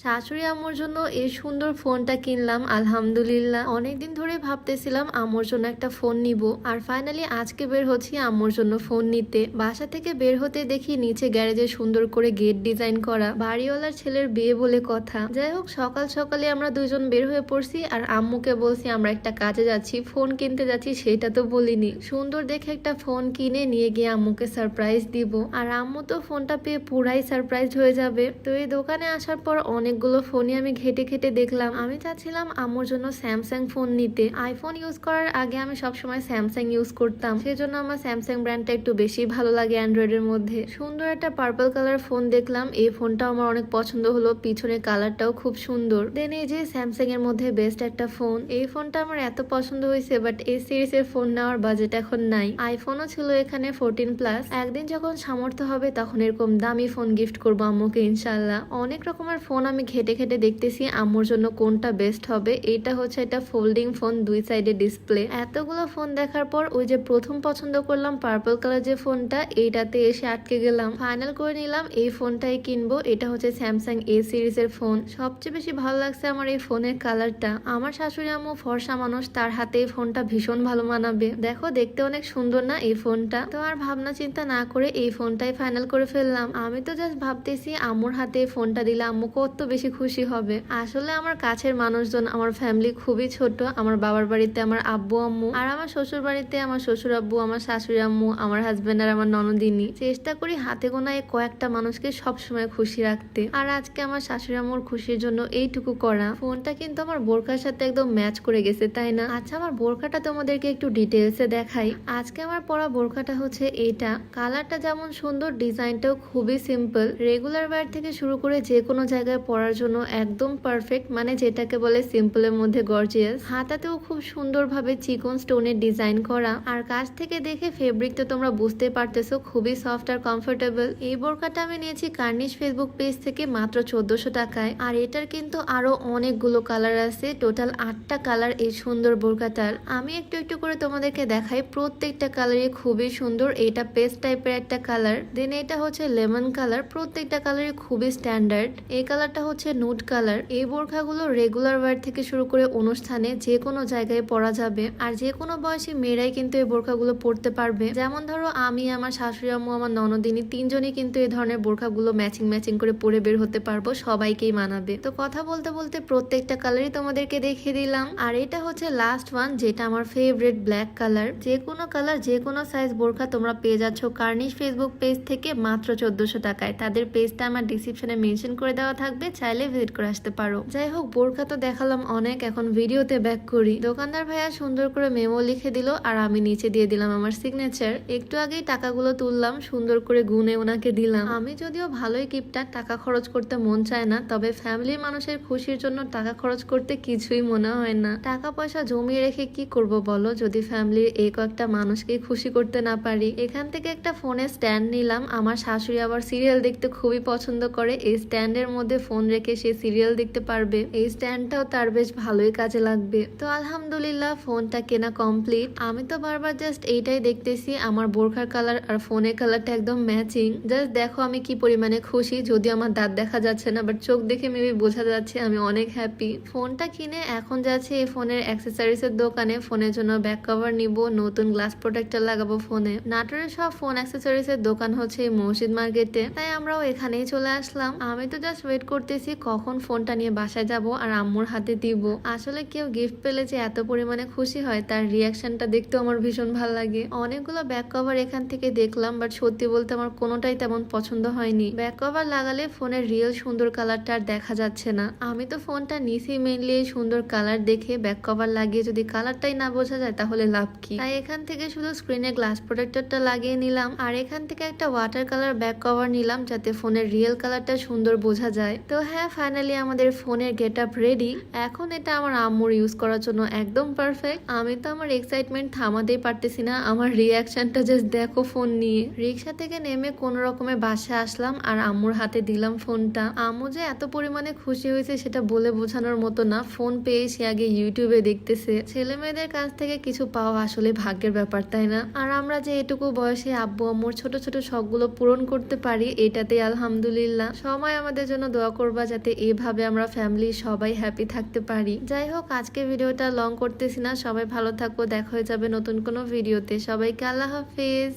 শাশুড়ি আম্মুর জন্য এই সুন্দর ফোনটা কিনলাম আলহামদুলিল্লাহ। অনেকদিন ধরে ভাবতেছিলাম আম্মুর জন্য একটা ফোন নিব, আর ফাইনালি আজকে বের হচ্ছি আম্মুর জন্য ফোন নিতে। বাসা থেকে বের হতে দেখি নিচে গ্যারেজে সুন্দর করে গেট ডিজাইন করা, বাড়িওয়ালার ছেলের বিয়ে বলে কথা। যাই হোক, সকাল সকালে আমরা দুজন বের হয়ে পড়ছি, আর আম্মুকে বলছি আমরা একটা কাজে যাচ্ছি, ফোন কিনতে যাচ্ছি, সেটা তো বলিনি। সুন্দর দেখে একটা ফোন কিনে নিয়ে গিয়ে আম্মুকে সারপ্রাইজ দিব, আর আম্মু তো ফোনটা পেয়ে পুরাই সারপ্রাইজ হয়ে যাবে। তো এই দোকানে আসার পর অনেকগুলো ফোনই আমি ঘেটে ঘেটে দেখলাম। আমি চাচ্ছিলাম আম্মুর জন্য স্যামসাং ফোন নিতে। আইফোন ইউজ করার আগে আমি সবসময় স্যামসাং ইউজ করতাম, সেজন্য আমার স্যামসাং ব্র্যান্ডটা একটু বেশি ভালো লাগে অ্যান্ড্রয়েডের মধ্যে। সুন্দর একটা পার্পল কালার ফোন দেখলাম, এই ফোনটা আমার অনেক পছন্দ হলো, পিছনের কালারটাও খুব সুন্দর। দেন এই যে স্যামসাং এর মধ্যে বেস্ট একটা ফোন, এই ফোনটা আমার এত পছন্দ হয়েছে, বাট এই সিরিজের ফোন নেওয়ার বাজেট এখন নাই। আইফোনও ছিল এখানে 14+। একদিন যখন সামর্থ্য হবে তখন এরকম দামি ফোন গিফট করবো আম্মুকে ইনশাল্লাহ। অনেক রকমের ফোন আমি ঘেটে ঘেটে দেখতেছি আম্মুর জন্য কোনটা বেস্ট হবে। এটা হচ্ছে একটা ফোল্ডিং ফোন, 2 সাইডে ডিসপ্লে। এতগুলো ফোন দেখার পর ওই যে প্রথম পছন্দ করলাম পার্পল কালার যে ফোনটা, এইটাতে এসে আটকে গেলাম। ফাইনাল করে নিলাম এই ফোনটাই কিনবো। এটা হচ্ছে স্যামসাং এ সিরিজের ফোন। সবচেয়ে বেশি ভালো লাগছে আমার এই ফোনের কালারটা। আমার শাশুড়ি আম্মু ফর্সা মানুষ, তার হাতে এই ফোনটা ভীষণ ভালো মানাবে। দেখো দেখতে অনেক সুন্দর না এই ফোনটা? তো আর ভাবনা চিন্তা না করে এই ফোনটাই ফাইনাল করে ফেললাম। আমি তো জাস্ট ভাবতেছি আম্মুর হাতে ফোনটা দিলে আম্মু কত বেশি খুশি হবে। আসলে আমার কাছের মানুষজন, আমার ফ্যামিলি খুবই ছোট। আমার বাবার বাড়িতে আমার আব্বু আম্মু, আর আমার শ্বশুর বাড়িতে আমার শ্বশুর আব্বু, আমার শাশুড়ি আম্মু, আমার হাজবেন্ড আর আমার ননদিনী। চেষ্টা করি হাতে গোনায় কয়েকটা মানুষকে সবসময় খুশি রাখতে, আর আজকে আমার শাশুড়ি আম্মুর খুশির জন্য এইটুকু করা। ফোনটা কিন্তু আমার বোরখার সাথে একদম ম্যাচ করে গেছে, তাই না? আচ্ছা, আমার বোরখাটা তোমাদেরকে একটু ডিটেলসে দেখাই। আজকে আমার পরা বোরখাটা হচ্ছে এইটা। কালারটা যেমন সুন্দর, ডিজাইনটাও খুবই সিম্পল। রেগুলার ওয়্যার থেকে শুরু করে যে কোনো জায়গায় পরার জন্য একদম পারফেক্ট, মানে যেটাকে বলে সিম্পলের মধ্যে গর্জিয়াস। হাতাতেও খুব সুন্দরভাবে চিকন স্টোনের ডিজাইন করা, আর কাছ থেকে দেখে ফেব্রিক তো তোমরা বুঝতে পারতেছো, খুবই সফট আর কমফোর্টেবল। এই বোরখাটা আমি নিয়েছি কার্নিশ ফেসবুক পেজ থেকে মাত্র 1400 টাকায়, আর এটার কিন্তু আরো অনেকগুলো কালার আছে, টোটাল 8টা কালার এই সুন্দর বোরখাটার। আমি একটু একটু করে তোমাদেরকে দেখাই, প্রত্যেকটা কালারই খুবই সুন্দর। এটা পেস্ট টাইপের একটা কালার, দেন এটা হচ্ছে লেমন কালার। প্রত্যেকটা কালারই খুবই স্ট্যান্ডার্ড। এই কালারটা হচ্ছে নুড কালার। এই বোরখাগুলো রেগুলার ওয়্যার থেকে শুরু করে অনুষ্ঠানে যে কোনো জায়গায় পরা যাবে, আর যে কোনো বয়সী মেয়েরাই কিন্তু এই বোরখাগুলো পরতে পারবে। যেমন ধরো আমি, আমার শাশুড়ি আম্মু, আমার ননদিনী, তিনজনই কিন্তু এই ধরনের বোরখাগুলো ম্যাচিং ম্যাচিং করে পরে বের হতে পারবো, সবাইকেই মানাবে। তো কথা বলতে বলতে প্রত্যেকটা কালারই তোমাদেরকে দেখিয়ে দিলাম। আর এটা হচ্ছে লাস্ট ওয়ান, যেটা আমার ফেভারিট, ব্ল্যাক কালার। যে কোনো কালার, যে কোনো সাইজ বোরখা তোমরা পেয়ে যাচ্ছ কার্নিশ ফেসবুক পেজ থেকে মাত্র 1400 টাকায়। তাদের পেজটা আমার ডিসক্রিপশনে মেনশন করে দেওয়া থাকবে, চাইলে ভিজিট করে আসতে পারো। যাই হোক, বোরখা তো দেখালাম অনেক, এখন ভিডিওতে ব্যাক করি। দোকানদার ভাইয়া সুন্দর করে মেমো লিখে দিল, আর আমি নিচে দিয়ে দিলাম আমার সিগনেচার। একটু আগেই টাকাগুলো তুললাম, সুন্দর করে গুনে ওনাকে দিলাম। আমি যদিও ভালোই কিপটা, টাকা খরচ করতে মন চায় না, তবে ফ্যামিলির মানুষের খুশির জন্য টাকা খরচ করতে কিছুই মনে হয় না। টাকা পয়সা জমিয়ে রেখে কি করব বলো, যদি ফ্যামিলির এই কয়েকটা মানুষকে খুশি করতে না পারি। এখান থেকে একটা ফোনের স্ট্যান্ড নিলাম। আমার শাশুড়ি আবার সিরিয়াল দেখতে খুবই পছন্দ করে, এই স্ট্যান্ডের মধ্যে ফোন রেখে সে সিরিয়াল দেখতে পারবে। এই স্ট্যান্ডটাও তার বেশ ভালোই কাজে লাগবে। তো আলহামদুলিল্লাহ ফোনটা কেনা কমপ্লিট। আমি তো বারবার জাস্ট এইটাই দেখতেছি, আমার বোরখার কালার আর ফোনের কালারটা একদম ম্যাচিং। জাস্ট দেখো আমি কি পরিমাণে খুশি, যদি আমার দাঁত দেখা যাচ্ছে না, বাট চোখ দেখে মেবি বোঝা যাচ্ছে আমি অনেক হ্যাপি। ফোনটা কিনে এখন যাচ্ছে এই ফোনের অ্যাক্সেসরিজ এর দোকানে, ফোনের জন্য ব্যাক কভার নিব, নতুন গ্লাস প্রোটেক্টর লাগাবো ফোনে। নাটোরের সব ফোন অ্যাক্সেসরিজ এর দোকান হচ্ছে এই মসজিদ মার্কেটে, তাই আমরাও এখানেই চলে আসলাম। আমি তো জাস্ট ওয়েট করতেছি কখন ফোনটা নিয়ে বাসায় যাব আর আম্মুর হাতে দিব। আসলে কেউ গিফট পেলে যে এত পরিমাণে খুশি হয়, তার রিয়াকশনটা দেখতেও আমার ভীষণ ভালো লাগে। অনেকগুলো ব্যাক কভার এখান থেকে দেখলাম, বাট সত্যি বলতে আমার কোনোটাই তেমন পছন্দ হয়নি। ব্যাক কভার লাগালে ফোনের রিয়েল সুন্দর কালারটা আর দেখা যাচ্ছে না। আমি তো ফোনটা নিছি মেনলি এই সুন্দর কালার দেখে, ব্যাক কভার লাগিয়ে যদি কালারটাই না বোঝা যায় তাহলে লাভ কি। তাই এখান থেকে শুধু স্ক্রিনে গ্লাস প্রোটেক্টরটা লাগিয়ে নিলাম, আর এখান থেকে একটা ওয়াটার কালার ব্যাক কভার নিলাম, যাতে ফোনের রিয়েল কালারটা সুন্দর বোঝা যায়। তো হ্যাঁ, ফাইনালি আমাদের ফোনের গেট আপ রেডি। এখন এটা আমার আম্মুর ইউজ করার জন্য একদম পারফেক্ট। আমি তো আমার এক্সাইটমেন্ট থামাতেই পারতেছি না, আমার রিয়াকশনটা জাস্ট দেখো ফোন নিয়ে। রিক্সা থেকে নেমে কোনো রকমে বাসায় আসলাম, আর আম্মুর হাতে দিলাম ফোনটা। আম্মু যে এত পরিমাণে খুশি হয়েছে সেটা বলে বোঝানোর মতো না। ফোন পেয়ে সে আগে ইউটিউবে দেখতেছে। ছেলে মেয়েদের কাছ থেকে কিছু পাওয়া আসলে ভাগ্যের ব্যাপার, তাই না? আর আমরা যে এটুকু বয়সে আব্বু আম্মুর ছোট ছোট শখগুলো পূরণ করতে পারি, এটাতেই আলহামদুলিল্লাহ। সময় আমাদের জন্য দোয়া করবে। করবা যাতে এভাবে আমরা ফ্যামিলি সবাই হ্যাপি থাকতে পারি। যাই হোক, আজকে ভিডিওটা লং করতেছি না, সবাই ভালো থাকো, দেখা হয়ে যাবে নতুন কোনো ভিডিওতে। সবাইকে আল্লাহ হাফেজ।